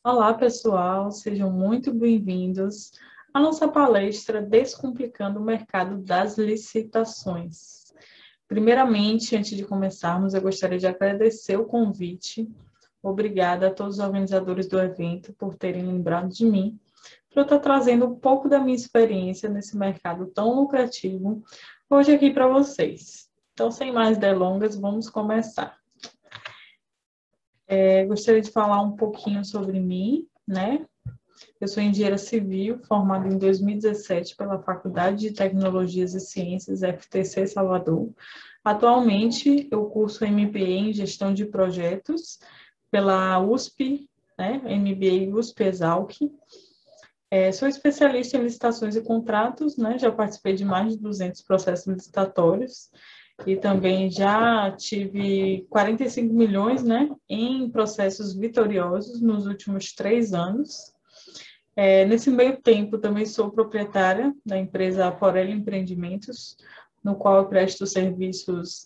Olá, pessoal, sejam muito bem-vindos à nossa palestra Descomplicando o Mercado das Licitações. Primeiramente, antes de começarmos, eu gostaria de agradecer o convite. Obrigada a todos os organizadores do evento por terem lembrado de mim, para eu estar trazendo um pouco da minha experiência nesse mercado tão lucrativo hoje aqui para vocês. Então, sem mais delongas, vamos começar. Gostaria de falar um pouquinho sobre mim, né? Eu sou engenheira civil, formada em 2017 pela Faculdade de Tecnologias e Ciências, FTC Salvador. Atualmente, eu curso MBA em Gestão de Projetos pela USP, né? MBA USP Exalc. Sou especialista em licitações e contratos, né? Já participei de mais de 200 processos licitatórios e também já tive 45 milhões, né, em processos vitoriosos nos últimos 3 anos. Nesse meio tempo, também sou proprietária da empresa Porelli Empreendimentos, no qual eu presto serviços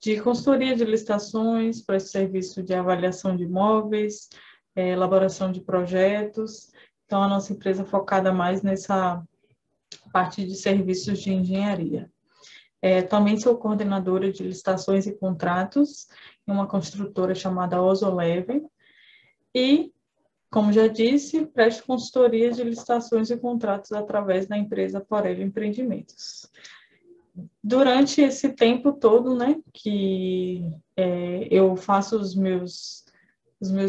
de consultoria de licitações, presto serviço de avaliação de imóveis, elaboração de projetos. Então, a nossa empresa é focada mais nessa parte de serviços de engenharia. Também sou coordenadora de licitações e contratos em uma construtora chamada Ozolever e, como já disse, presto consultoria de licitações e contratos através da empresa Porelli Empreendimentos. Durante esse tempo todo, né, que eu faço os meus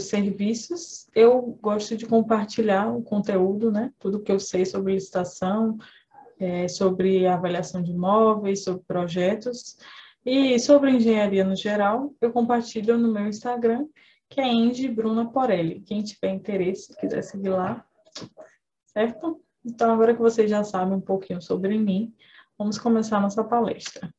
serviços, eu gosto de compartilhar o conteúdo, né, tudo que eu sei sobre licitação, sobre avaliação de imóveis, sobre projetos e sobre engenharia no geral, eu compartilho no meu Instagram, que é Engie Bruna Porelli. Quem tiver interesse, quiser seguir lá, certo? Então, agora que vocês já sabem um pouquinho sobre mim, vamos começar a nossa palestra.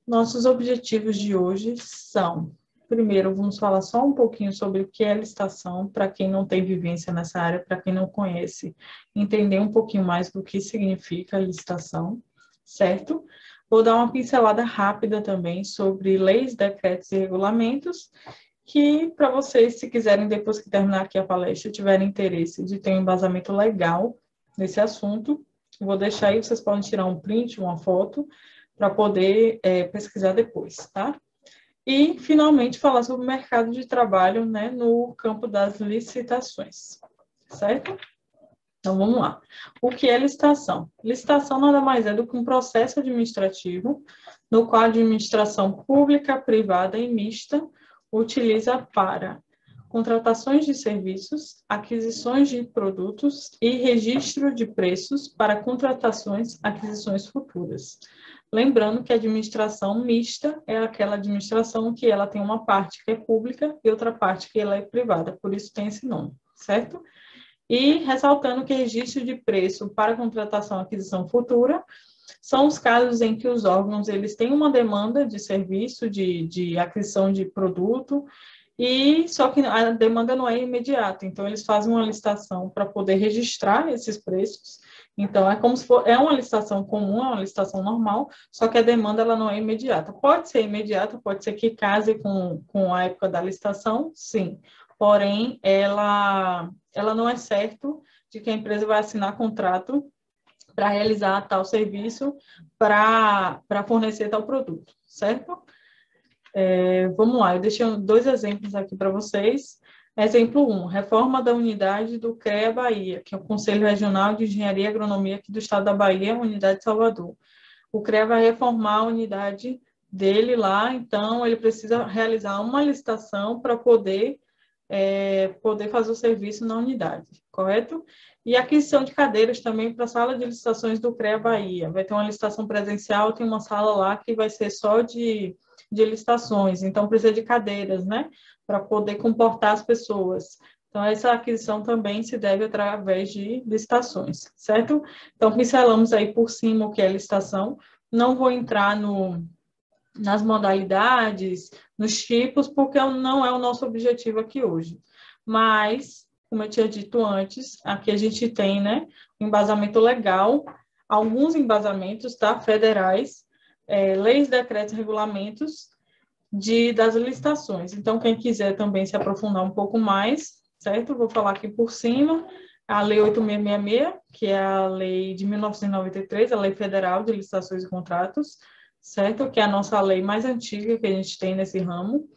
Nossos objetivos de hoje são: primeiro, vamos falar só um pouquinho sobre o que é licitação, para quem não tem vivência nessa área, para quem não conhece, entender um pouquinho mais do que significa licitação, certo? Vou dar uma pincelada rápida também sobre leis, decretos e regulamentos, que para vocês, se quiserem, depois que terminar aqui a palestra, tiverem interesse de ter um embasamento legal nesse assunto, vou deixar aí, vocês podem tirar um print, uma foto, para poder pesquisar depois, tá? E, finalmente, falar sobre o mercado de trabalho, né, no campo das licitações, certo? Então, vamos lá. O que é licitação? Licitação nada mais é do que um processo administrativo no qual a administração pública, privada e mista utiliza para contratações de serviços, aquisições de produtos e registro de preços para contratações, aquisições futuras. Lembrando que a administração mista é aquela administração que ela tem uma parte que é pública e outra parte que ela é privada, por isso tem esse nome, certo? E ressaltando que registro de preço para contratação e aquisição futura são os casos em que os órgãos eles têm uma demanda de serviço, de aquisição de produto, e só que a demanda não é imediata, então eles fazem uma licitação para poder registrar esses preços. Então, é como se for, é uma licitação comum, é uma licitação normal, só que a demanda ela não é imediata. Pode ser imediata, pode ser que case com a época da licitação, sim. Porém, ela não é certo de que a empresa vai assinar contrato para realizar tal serviço, para fornecer tal produto, certo? Vamos lá, eu deixei 2 exemplos aqui para vocês. Exemplo 1, reforma da unidade do CREA Bahia, que é o Conselho Regional de Engenharia e Agronomia aqui do estado da Bahia, unidade de Salvador. O CREA vai reformar a unidade dele lá, então ele precisa realizar uma licitação para poder fazer o serviço na unidade, correto? E aquisição de cadeiras também para a sala de licitações do CREA Bahia. Vai ter uma licitação presencial, tem uma sala lá que vai ser só de licitações, então precisa de cadeiras, né, para poder comportar as pessoas. Então, essa aquisição também se deve através de licitações, certo? Então, pincelamos aí por cima o que é licitação. Não vou entrar nas modalidades, nos tipos, porque não é o nosso objetivo aqui hoje. Mas, como eu tinha dito antes, aqui a gente tem, né, um embasamento legal, alguns embasamentos, tá, federais, leis, decretos, regulamentos das licitações. Então, quem quiser também se aprofundar um pouco mais, certo? Vou falar aqui por cima. A Lei 8666, que é a lei de 1993, a Lei Federal de Licitações e Contratos, certo? Que é a nossa lei mais antiga que a gente tem nesse ramo.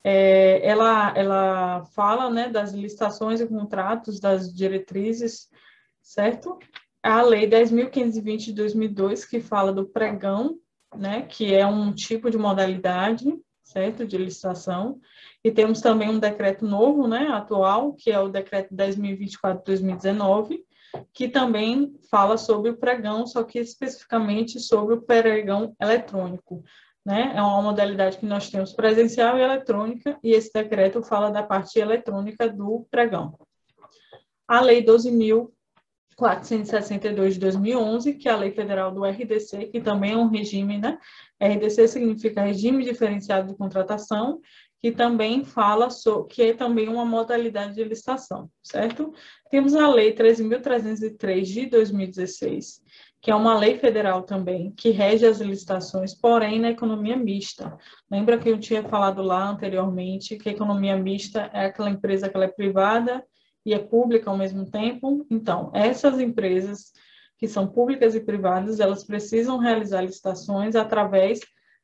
Ela fala, né, das licitações e contratos, das diretrizes, certo? A Lei 10.520 de 2002, que fala do pregão, né, que é um tipo de modalidade, certo, de licitação. E temos também um decreto novo, né, atual, que é o decreto 10.024 de 2019, que também fala sobre o pregão, só que especificamente sobre o pregão eletrônico, né? É uma modalidade que nós temos presencial e eletrônica, e esse decreto fala da parte eletrônica do pregão. A Lei 12.462 de 2011, que é a Lei Federal do RDC, que também é um regime, né? RDC significa Regime Diferenciado de Contratação, que também fala que é também uma modalidade de licitação, certo? Temos a Lei 13.303 de 2016, que é uma lei federal também, que rege as licitações, porém na economia mista. Lembra que eu tinha falado lá anteriormente que a economia mista é aquela empresa que ela é privada e é pública ao mesmo tempo? Então, essas empresas que são públicas e privadas, elas precisam realizar licitações através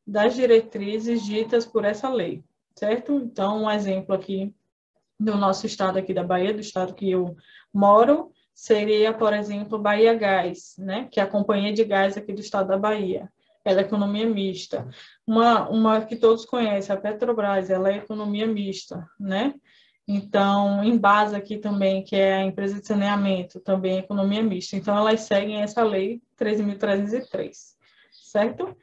das diretrizes ditas por essa lei, certo? Então, um exemplo aqui do nosso estado aqui da Bahia, do estado que eu moro, seria, por exemplo, Bahia Gás, né? Que é a companhia de gás aqui do estado da Bahia. Ela é economia mista. Uma que todos conhecem, a Petrobras, ela é economia mista, né? Então, Embasa aqui também, que é a empresa de saneamento, também é economia mista. Então, elas seguem essa lei 13.303, certo?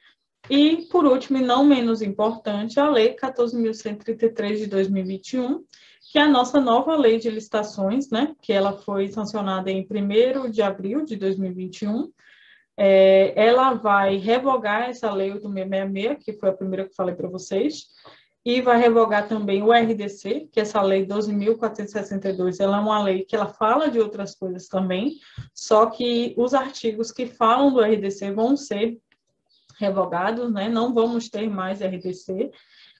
E, por último, e não menos importante, a lei 14.133 de 2021, que é a nossa nova lei de licitações, né? Que ela foi sancionada em 1º de abril de 2021. Ela vai revogar essa lei 8666, que foi a primeira que eu falei para vocês, e vai revogar também o RDC, que é essa lei 12.462, ela é uma lei que ela fala de outras coisas também, só que os artigos que falam do RDC vão ser revogados, né? Não vamos ter mais RDC,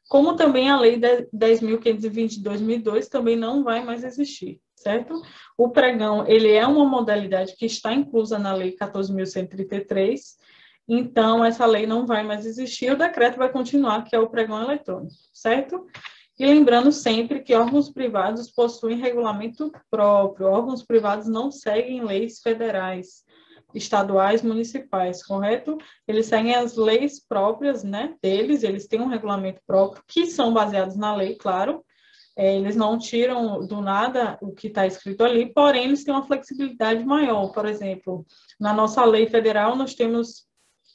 como também a lei 10.520 de 2002 também não vai mais existir, certo? O pregão, ele é uma modalidade que está inclusa na lei 14.133, então essa lei não vai mais existir, o decreto vai continuar, que é o pregão eletrônico, certo? E lembrando sempre que órgãos privados possuem regulamento próprio, órgãos privados não seguem leis federais, estaduais, municipais, correto? Eles seguem as leis próprias, né, deles, eles têm um regulamento próprio, que são baseados na lei, claro, eles não tiram do nada o que está escrito ali, porém, eles têm uma flexibilidade maior. Por exemplo, na nossa lei federal, nós temos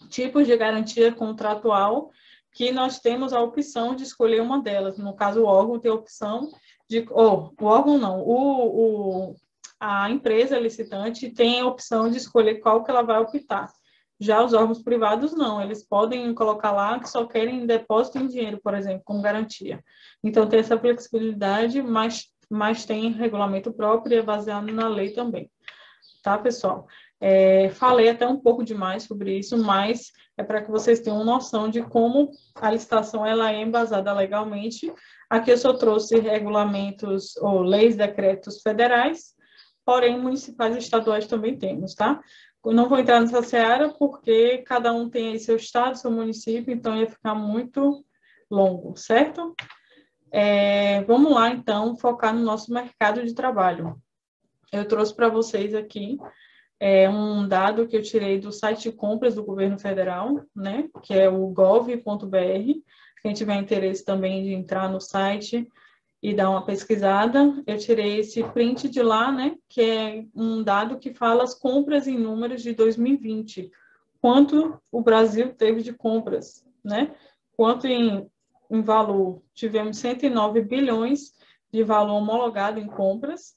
tipos de garantia contratual que nós temos a opção de escolher uma delas. No caso, o órgão tem a opção de... o órgão não, a empresa licitante tem a opção de escolher qual que ela vai optar. Já os órgãos privados, não. Eles podem colocar lá que só querem depósito em dinheiro, por exemplo, como garantia. Então, tem essa flexibilidade, mas tem regulamento próprio e é baseado na lei também. Tá, pessoal? Falei até um pouco demais sobre isso, mas é para que vocês tenham noção de como a licitação ela é embasada legalmente. Aqui eu só trouxe regulamentos ou leis, decretos federais, porém municipais e estaduais também temos, tá? Eu não vou entrar nessa seara porque cada um tem aí seu estado, seu município, então ia ficar muito longo, certo? Vamos lá, então, focar no nosso mercado de trabalho. Eu trouxe para vocês aqui um dado que eu tirei do site de compras do governo federal, né, que é o gov.br. Quem tiver interesse também de entrar no site e dar uma pesquisada, eu tirei esse print de lá, né, que é um dado que fala as compras em números de 2020. Quanto o Brasil teve de compras, né? Quanto em valor? Tivemos 109 bilhões de valor homologado em compras,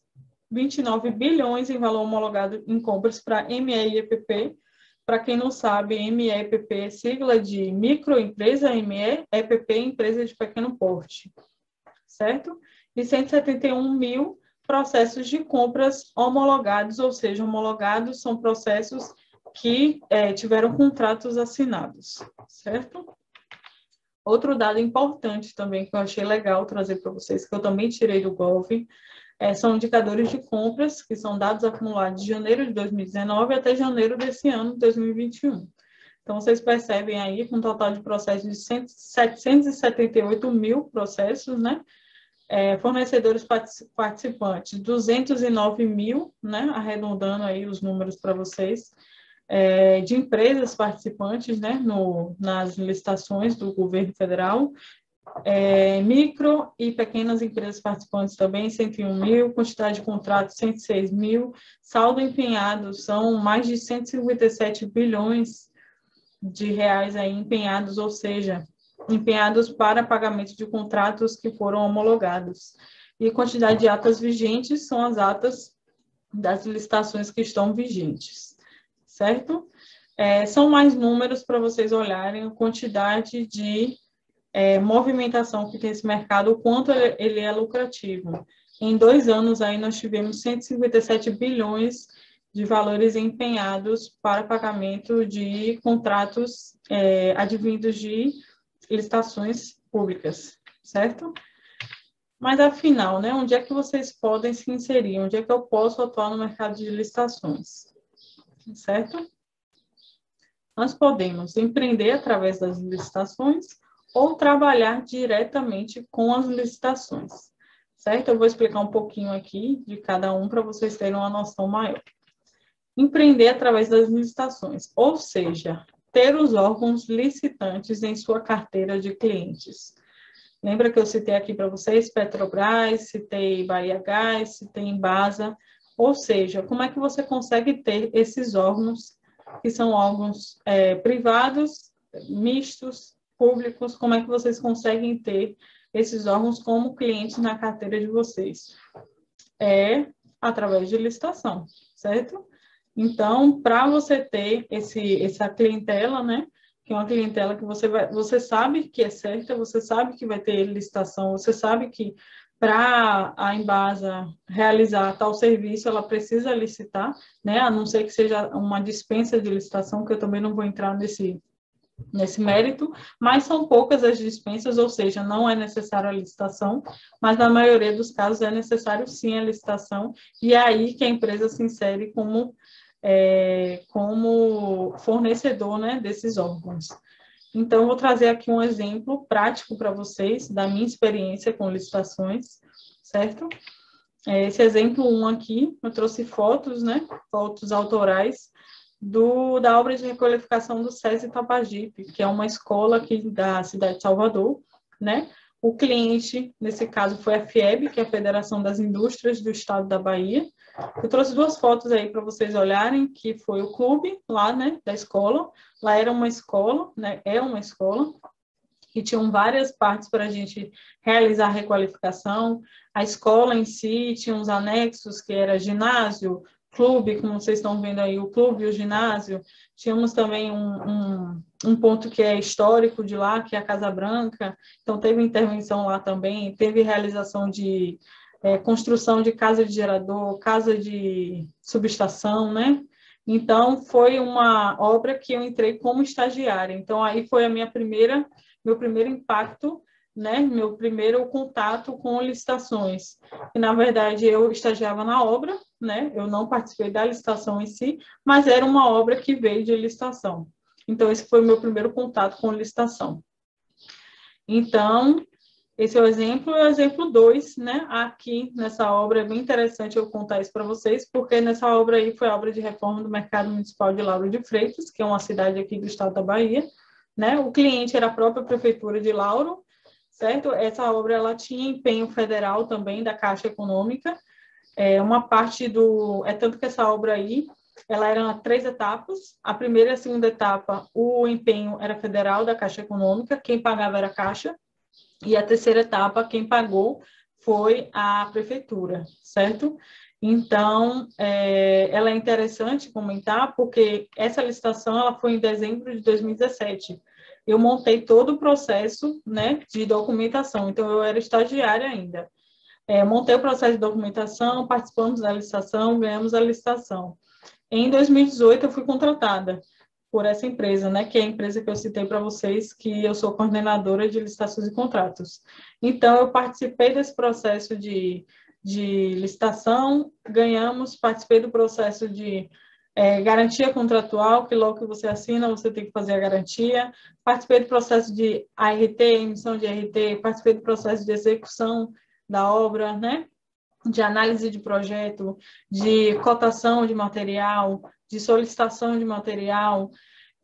29 bilhões em valor homologado em compras para ME e EPP. Para quem não sabe, ME e EPP é sigla de microempresa, ME, EPP é empresa de pequeno porte, certo? E 171 mil processos de compras homologados, ou seja, homologados são processos que tiveram contratos assinados, certo? Outro dado importante também que eu achei legal trazer para vocês, que eu também tirei do Gov, São indicadores de compras, que são dados acumulados de janeiro de 2019 até janeiro desse ano, 2021. Então, vocês percebem aí, com um total de processos de 778 mil processos, né? Fornecedores participantes, 209 mil, né? Arredondando aí os números para vocês, de empresas participantes, né? Nas licitações do governo federal, micro e pequenas empresas participantes também, 101 mil, quantidade de contratos, 106 mil, saldo empenhado, são mais de 157 bilhões de reais aí empenhados, ou seja, empenhados para pagamento de contratos que foram homologados. E quantidade de atas vigentes são as atas das licitações que estão vigentes, certo? São mais números para vocês olharem a quantidade de movimentação que tem esse mercado, o quanto ele é lucrativo. Em 2 anos, aí nós tivemos 157 bilhões de valores empenhados para pagamento de contratos advindos de licitações públicas, certo? Mas, afinal, né, onde é que vocês podem se inserir? Onde é que eu posso atuar no mercado de licitações? Certo? Nós podemos empreender através das licitações ou trabalhar diretamente com as licitações, certo? Eu vou explicar um pouquinho aqui de cada um para vocês terem uma noção maior. Empreender através das licitações, ou seja, ter os órgãos licitantes em sua carteira de clientes. Lembra que eu citei aqui para vocês Petrobras, citei Bahia Gás, citei Embasa, ou seja, como é que você consegue ter esses órgãos, que são órgãos privados, mistos, públicos, como é que vocês conseguem ter esses órgãos como clientes na carteira de vocês? Através de licitação, certo? Então, para você ter essa clientela, né, que é uma clientela que você sabe que é certa, você sabe que vai ter licitação, você sabe que para a Embasa realizar tal serviço, ela precisa licitar, né, a não ser que seja uma dispensa de licitação, que eu também não vou entrar nesse mérito, mas são poucas as dispensas, ou seja, não é necessário a licitação, mas na maioria dos casos é necessário sim a licitação, e é aí que a empresa se insere como fornecedor, né, desses órgãos. Então, eu vou trazer aqui um exemplo prático para vocês da minha experiência com licitações, certo? Esse exemplo 1 aqui, eu trouxe fotos, né, fotos autorais da obra de requalificação do SESI Itapajipe, que é uma escola aqui da cidade de Salvador, né? O cliente, nesse caso, foi a FIEB, que é a Federação das Indústrias do Estado da Bahia. Eu trouxe 2 fotos aí para vocês olharem, que foi o clube lá, né, da escola. Lá era uma escola, né, é uma escola, que tinham várias partes para a gente realizar a requalificação. A escola em si tinha uns anexos, que era ginásio, clube, como vocês estão vendo aí, o clube e o ginásio. Tínhamos também um ponto que é histórico de lá, que é a Casa Branca. Então, teve intervenção lá também, teve realização de construção de casa de gerador, casa de subestação, né? Então, foi uma obra que eu entrei como estagiária. Então, aí foi meu primeiro impacto, né? Meu primeiro contato com licitações. E, na verdade, eu estagiava na obra, né? Eu não participei da licitação em si, mas era uma obra que veio de licitação. Então, esse foi o meu primeiro contato com licitação. Então, esse é o exemplo. E o exemplo 2, né? Aqui nessa obra, é bem interessante eu contar isso para vocês, porque nessa obra aí foi a obra de reforma do Mercado Municipal de Lauro de Freitas, que é uma cidade aqui do estado da Bahia, né? O cliente era a própria Prefeitura de Lauro, certo? Essa obra ela tinha empenho federal também da Caixa Econômica, uma parte tanto que essa obra aí, ela era 3 etapas. A primeira e a segunda etapa, o empenho era federal da Caixa Econômica, quem pagava era a Caixa, e a terceira etapa, quem pagou foi a prefeitura, certo? Então, ela é interessante comentar, porque essa licitação ela foi em dezembro de 2017. Eu montei todo o processo, né, de documentação, então eu era estagiária ainda. Montei o processo de documentação, participamos da licitação, ganhamos a licitação. Em 2018, eu fui contratada por essa empresa, né, que é a empresa que eu citei para vocês, que eu sou coordenadora de licitações e contratos. Então, eu participei desse processo de de licitação, ganhamos, participei do processo de garantia contratual, que logo que você assina, você tem que fazer a garantia, participei do processo de ART, emissão de ART, participei do processo de execução da obra, né? De análise de projeto, de cotação de material, de solicitação de material,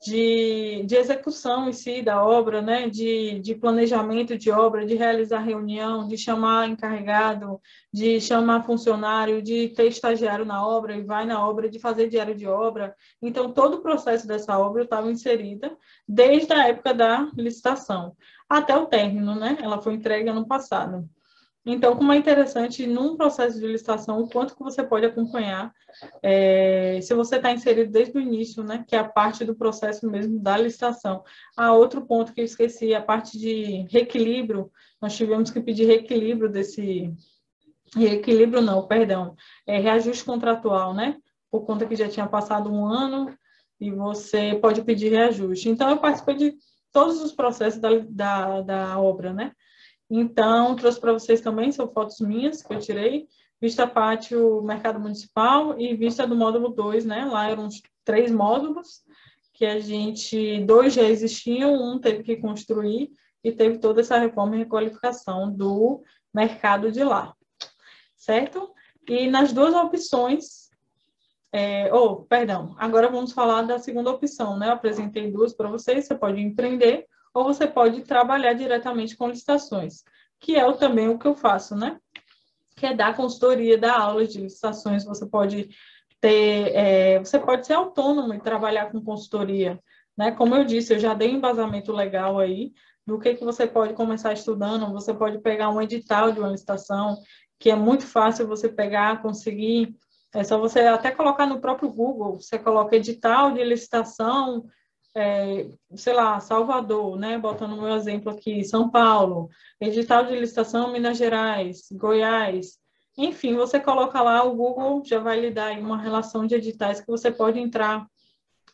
de execução em si da obra, né? De planejamento de obra, de realizar reunião, de chamar encarregado, de chamar funcionário, de ter estagiário na obra e vai na obra, de fazer diário de obra. Então, todo o processo dessa obra eu estava inserida desde a época da licitação até o término, né? Ela foi entregue ano passado. Então, como é interessante, num processo de licitação, o quanto que você pode acompanhar, se você está inserido desde o início, né, que é a parte do processo mesmo da licitação. Outro ponto que eu esqueci, a parte de reequilíbrio, nós tivemos que pedir reequilíbrio desse... Reequilíbrio não, perdão, reajuste contratual, né, por conta que já tinha passado um ano e você pode pedir reajuste. Então, eu participei de todos os processos da obra, né. Então, trouxe para vocês também, são fotos minhas que eu tirei, vista pátio mercado municipal e vista do módulo 2, né? Lá eram 3 módulos, que a gente, 2 já existiam, um teve que construir e teve toda essa reforma e requalificação do mercado de lá, certo? E nas 2 opções, perdão, agora vamos falar da segunda opção, né? Eu apresentei 2 para vocês, você pode empreender ou você pode trabalhar diretamente com licitações, que é também o que eu faço, né? Que é dar consultoria, dar aulas de licitações, você pode ser autônomo e trabalhar com consultoria, né? Como eu disse, eu já dei um embasamento legal aí do que você pode começar estudando, você pode pegar um edital de uma licitação, que é muito fácil você pegar, conseguir, é só você até colocar no próprio Google, você coloca edital de licitação, sei lá, Salvador, né? Botando o meu exemplo aqui, São Paulo, edital de licitação Minas Gerais, Goiás, enfim, você coloca lá, o Google já vai lhe dar aí uma relação de editais que você pode entrar,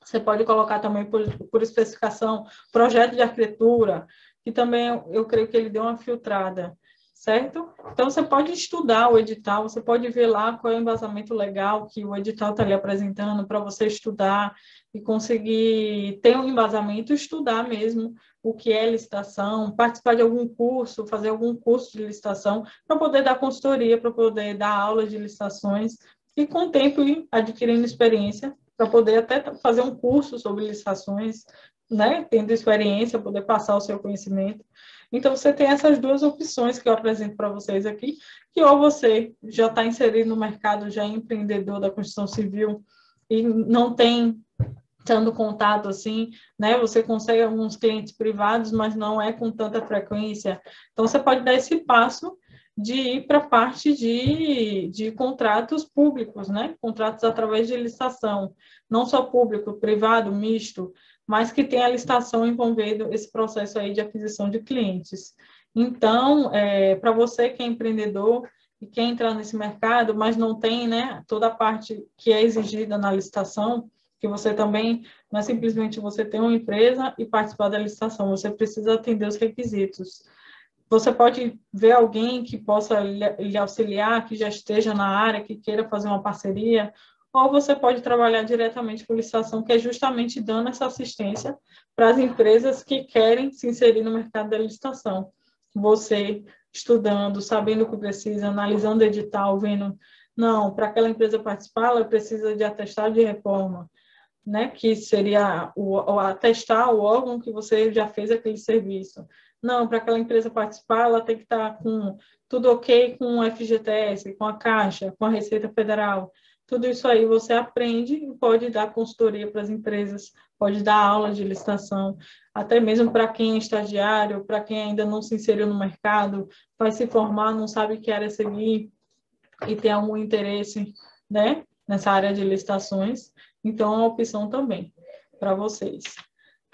você pode colocar também por especificação, projeto de arquitetura, que também eu creio que ele deu uma filtrada, certo? Então, você pode estudar o edital, você pode ver lá qual é o embasamento legal que o edital está lhe apresentando para você estudar e conseguir ter um embasamento, estudar mesmo o que é licitação, participar de algum curso, fazer algum curso de licitação, para poder dar consultoria, para poder dar aulas de licitações e, com o tempo, ir adquirindo experiência para poder até fazer um curso sobre licitações, né? Tendo experiência, poder passar o seu conhecimento. Então, você tem essas 2 opções que eu apresento para vocês aqui, que ou você já está inserido no mercado, já é empreendedor da construção civil e não tem tanto contato assim, né? Você consegue alguns clientes privados, mas não é com tanta frequência. Então, você pode dar esse passo de ir para a parte de contratos públicos, né? Contratos através de licitação, não só público, privado, misto, mas que tem a licitação envolvendo esse processo aí de aquisição de clientes. Então, para você que é empreendedor e quer entrar nesse mercado, mas não tem, né, toda a parte que é exigida na licitação, que você também, não é simplesmente você ter uma empresa e participar da licitação, você precisa atender os requisitos. Você pode ver alguém que possa lhe auxiliar, que já esteja na área, que queira fazer uma parceria, ou você pode trabalhar diretamente com licitação, que é justamente dando essa assistência para as empresas que querem se inserir no mercado da licitação. Você estudando, sabendo o que precisa, analisando o edital, vendo, não, para aquela empresa participar, ela precisa de atestado de reforma, né, que seria o atestar o órgão que você já fez aquele serviço. Não, para aquela empresa participar, ela tem que estar com tudo ok com o FGTS, com a Caixa, com a Receita Federal. Tudo isso aí você aprende e pode dar consultoria para as empresas, pode dar aula de licitação, até mesmo para quem é estagiário, para quem ainda não se inseriu no mercado, vai se formar, não sabe que área seguir e tem algum interesse, né, nessa área de licitações. Então, é uma opção também para vocês.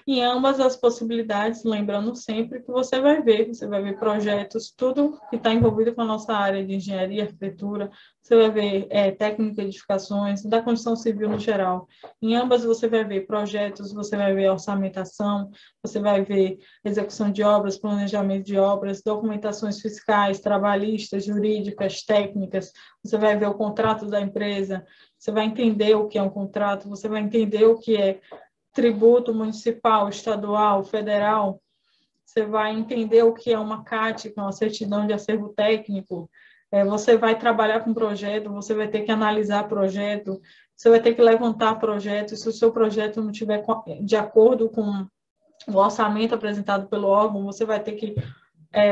Em ambas as possibilidades, lembrando sempre que você vai ver projetos, tudo que está envolvido com a nossa área de engenharia, arquitetura, você vai ver técnica de edificações, da construção civil no geral. Em ambas você vai ver projetos, você vai ver orçamentação, você vai ver execução de obras, planejamento de obras, documentações fiscais, trabalhistas, jurídicas, técnicas, você vai ver o contrato da empresa, você vai entender o que é um contrato, você vai entender o que é tributo municipal, estadual, federal, você vai entender o que é uma CAT, que é uma certidão de acervo técnico, você vai trabalhar com projeto, você vai ter que analisar projeto, você vai ter que levantar projeto, se o seu projeto não estiver de acordo com o orçamento apresentado pelo órgão, você vai ter que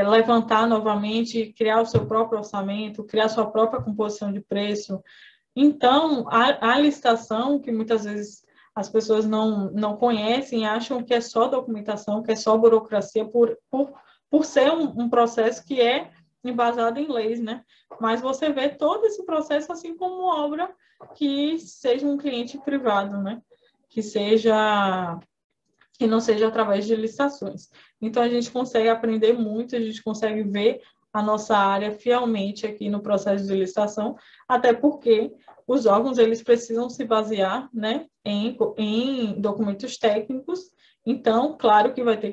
levantar novamente, criar o seu próprio orçamento, criar sua própria composição de preço. Então, a licitação, que muitas vezes as pessoas não conhecem, acham que é só documentação, que é só burocracia, por ser um processo que é embasado em leis, né? Mas você vê todo esse processo assim como obra que seja um cliente privado, né? Que não seja através de licitações. Então, a gente consegue aprender muito, a gente consegue ver a nossa área fielmente aqui no processo de licitação, até porque os órgãos eles precisam se basear, né, em documentos técnicos. Então, claro que vai ter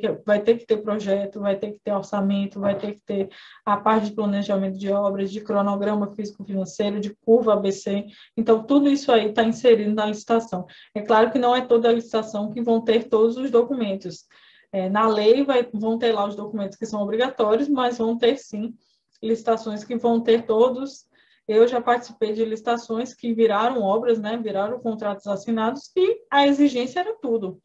que ter projeto, vai ter que ter orçamento, vai ter que ter a parte de planejamento de obras, de cronograma físico-financeiro, de curva ABC. Então, tudo isso aí está inserido na licitação. É claro que não é toda a licitação que vão ter todos os documentos. Na lei vão ter lá os documentos que são obrigatórios, mas vão ter sim licitações que vão ter todos. Eu já participei de licitações que viraram obras, né, viraram contratos assinados e a exigência era tudo.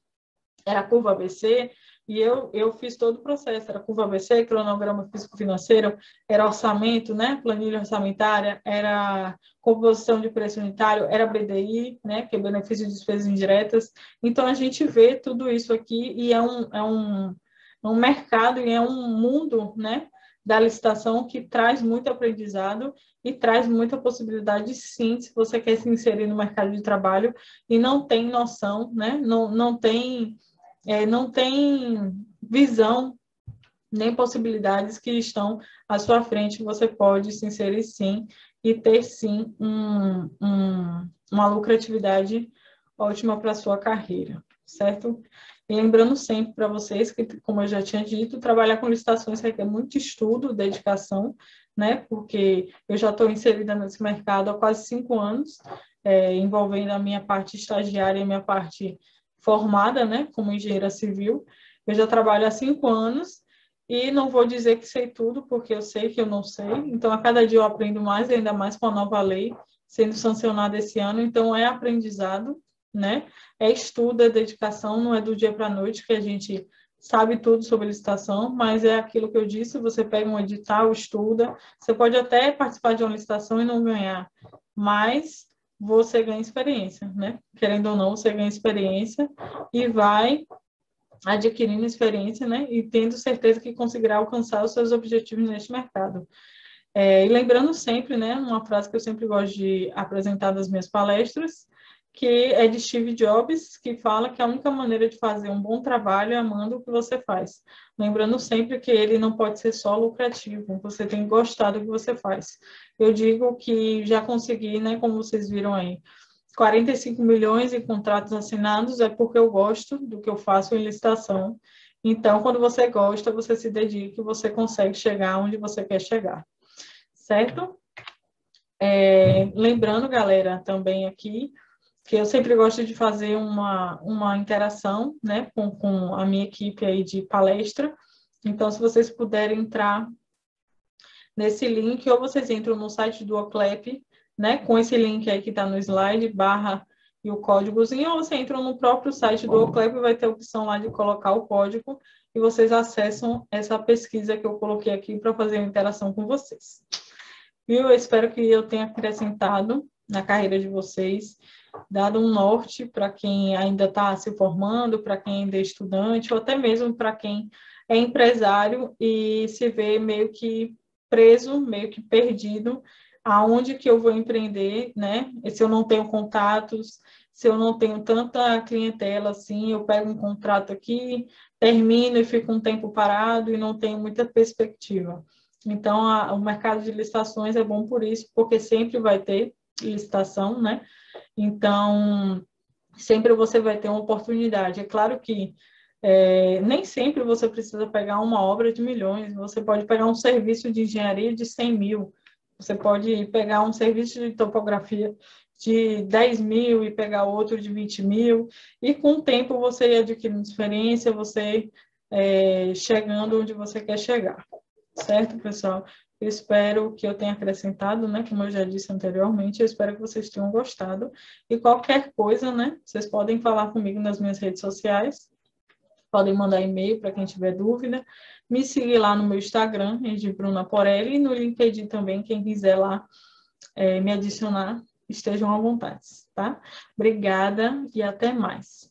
Era curva ABC, e eu fiz todo o processo, era curva ABC, cronograma físico-financeiro, era orçamento, né, planilha orçamentária, era composição de preço unitário, era BDI, né, que é benefício de despesas indiretas. Então, a gente vê tudo isso aqui e é um mercado e é um mundo, né, da licitação que traz muito aprendizado e traz muita possibilidade, sim, se você quer se inserir no mercado de trabalho e não tem noção, né, não tem visão nem possibilidades que estão à sua frente, você pode se inserir sim e ter sim uma lucratividade ótima para a sua carreira, certo? E lembrando sempre para vocês que, como eu já tinha dito, trabalhar com licitações requer muito estudo, dedicação, né? Porque eu já estou inserida nesse mercado há quase 5 anos, envolvendo a minha parte estagiária e a minha parte formada, né, como engenheira civil. Eu já trabalho há 5 anos e não vou dizer que sei tudo, porque eu sei que eu não sei. Então, a cada dia eu aprendo mais, ainda mais com a nova lei sendo sancionada esse ano. Então, é aprendizado, né? É estudo, é dedicação, não é do dia para a noite que a gente sabe tudo sobre licitação, mas é aquilo que eu disse, você pega um edital, estuda, você pode até participar de uma licitação e não ganhar, mas você ganha experiência, né? Querendo ou não, você ganha experiência e vai adquirindo experiência, né? E tendo certeza que conseguirá alcançar os seus objetivos neste mercado. E lembrando sempre, né? Uma frase que eu sempre gosto de apresentar nas minhas palestras, que é de Steve Jobs, que fala que a única maneira de fazer um bom trabalho é amando o que você faz. Lembrando sempre que ele não pode ser só lucrativo, você tem que gostar do que você faz. Eu digo que já consegui, né, como vocês viram aí, 45 milhões em contratos assinados é porque eu gosto do que eu faço em licitação. Então, quando você gosta, você se dedica e você consegue chegar onde você quer chegar. Certo? Lembrando, galera, também aqui, que eu sempre gosto de fazer uma interação, né, com a minha equipe aí de palestra. Então, se vocês puderem entrar nesse link, ou vocês entram no site do Oclep, né, com esse link aí que está no slide, barra e o códigozinho, ou você entra no próprio site do Oclep, vai ter a opção lá de colocar o código, e vocês acessam essa pesquisa que eu coloquei aqui para fazer a interação com vocês. Eu espero que eu tenha acrescentado na carreira de vocês, dado um norte para quem ainda está se formando, para quem ainda é estudante, ou até mesmo para quem é empresário e se vê meio que preso, meio que perdido aonde que eu vou empreender, né? E se eu não tenho contatos, se eu não tenho tanta clientela assim, eu pego um contrato aqui, termino e fico um tempo parado e não tenho muita perspectiva. Então, o mercado de licitações é bom por isso, porque sempre vai ter licitação, né? Então, sempre você vai ter uma oportunidade. É claro que nem sempre você precisa pegar uma obra de milhões, você pode pegar um serviço de engenharia de 100 mil, você pode pegar um serviço de topografia de 10 mil e pegar outro de 20 mil, e com o tempo você ir adquirindo experiência, você chegando onde você quer chegar. Certo, pessoal? Eu espero que eu tenha acrescentado, né? Como eu já disse anteriormente, eu espero que vocês tenham gostado. E qualquer coisa, né? Vocês podem falar comigo nas minhas redes sociais, podem mandar e-mail para quem tiver dúvida. Me siga lá no meu Instagram, de Bruna Porelli, e no LinkedIn também, quem quiser lá me adicionar, estejam à vontade, tá? Obrigada e até mais.